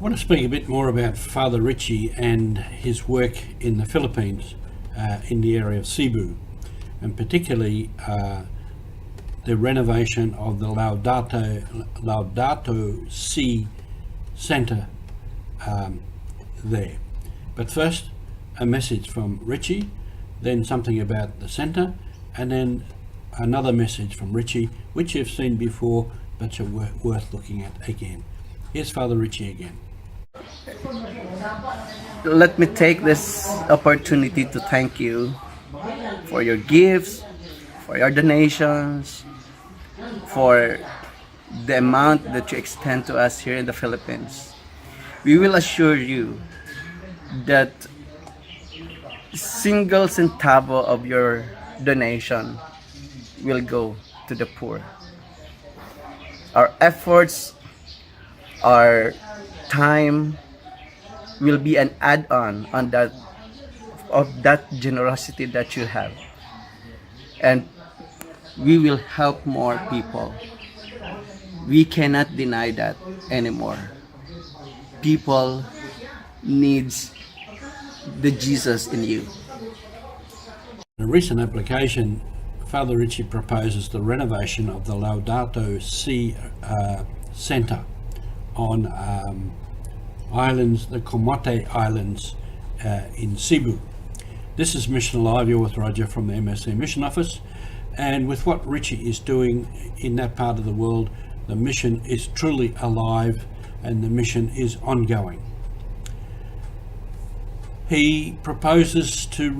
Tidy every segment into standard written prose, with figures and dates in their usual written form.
want to speak a bit more about Father Richie and his work in the Philippines, in the area of Cebu, and particularly the renovation of the Laudato Si Center there. But first, a message from Richie, then something about the center, and then another message from Richie, which you've seen before, but are worth looking at again. Here's Father Richie again. Let me take this opportunity to thank you for your gifts, for your donations, for the amount that you extend to us here in the Philippines. We will assure you that single centavo of your donation will go to the poor. Our efforts, our time will be an add-on on that of that generosity that you have, and we will help more people. We cannot deny that anymore. People needs the Jesus in you. In a recent application, Father Richie proposes the renovation of the Laudato Si Center on islands, the Comote Islands in Cebu. This is Mission Alive. You're with Roger from the MSC Mission Office, and with what Richie is doing in that part of the world, the mission is truly alive and the mission is ongoing. He proposes to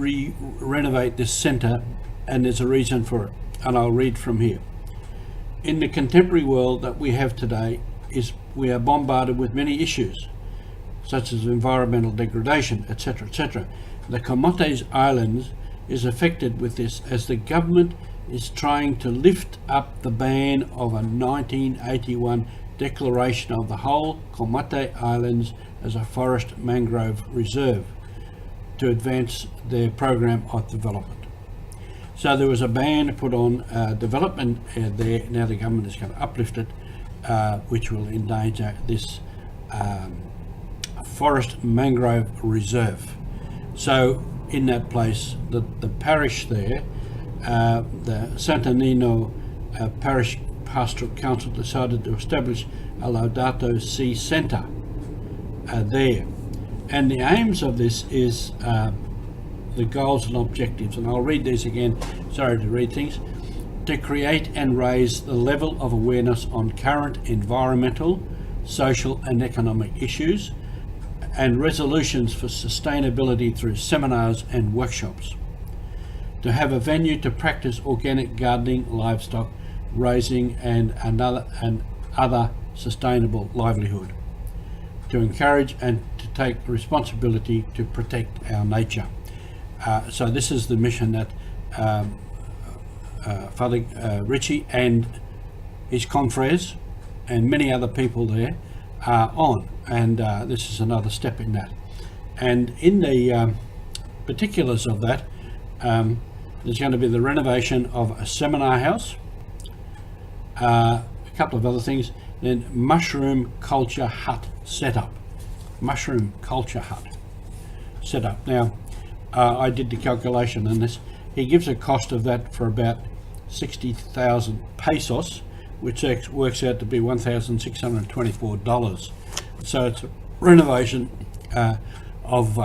renovate this centre, and there's a reason for it, and I'll read from here. In the contemporary world that we have today, we are bombarded with many issues, such as environmental degradation, etc., etc. The Comotes Islands is affected with this, as the government is trying to lift up the ban of a 1981 declaration of the whole Comote Islands as a forest mangrove reserve to advance their program of development. So there was a ban put on development there. Now the government is going to uplift it, which will endanger this forest mangrove reserve. So in that place, the parish there, the Santo Nino Parish Pastoral Council decided to establish a Laudato Si Center there. And the aims of this is the goals and objectives, and I'll read these again, sorry to read things, to create and raise the level of awareness on current environmental, social and economic issues, and resolutions for sustainability through seminars and workshops. To have a venue to practice organic gardening, livestock raising and other sustainable livelihood. To encourage and to take responsibility to protect our nature. So this is the mission that Father Richie and his confreres and many other people there are on, and this is another step in that. And in the particulars of that, there's going to be the renovation of a seminar house, a couple of other things, then mushroom culture hut setup. Mushroom culture hut setup. Now, I did the calculation on this. He gives a cost of that for about 60,000 pesos, which works out to be $1,624. So it's a renovation of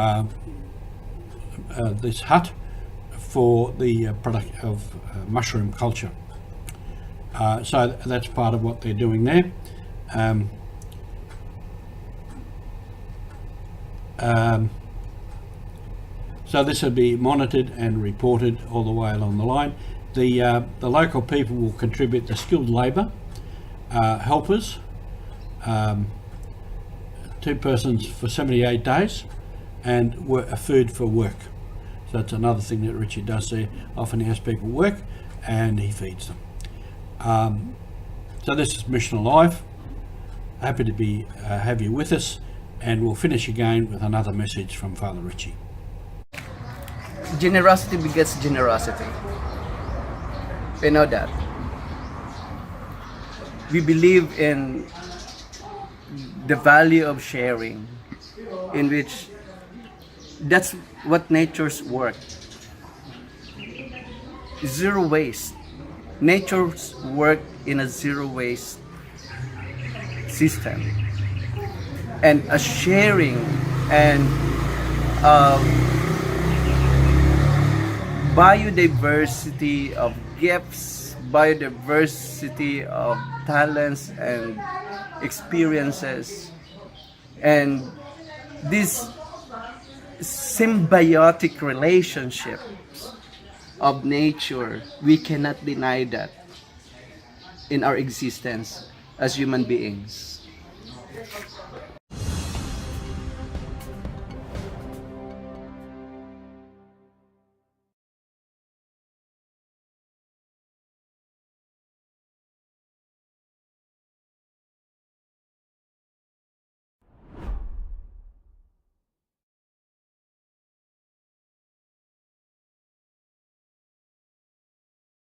this hut for the product of mushroom culture. So that's part of what they're doing there. So this will be monitored and reported all the way along the line. The local people will contribute the skilled labour, helpers, 2 persons for 78 days, and food for work. So that's another thing that Richard does there. Often he has people work and he feeds them. So this is Mission Alive. Happy to be have you with us, and we'll finish again with another message from Father Richie. Generosity begets generosity. We know that. We believe in the value of sharing, in which that's what nature's work. Zero waste. Nature's work in a zero waste system, and a sharing and biodiversity of gifts, biodiversity of talents and experiences, and this symbiotic relationships of nature. We cannot deny that in our existence as human beings.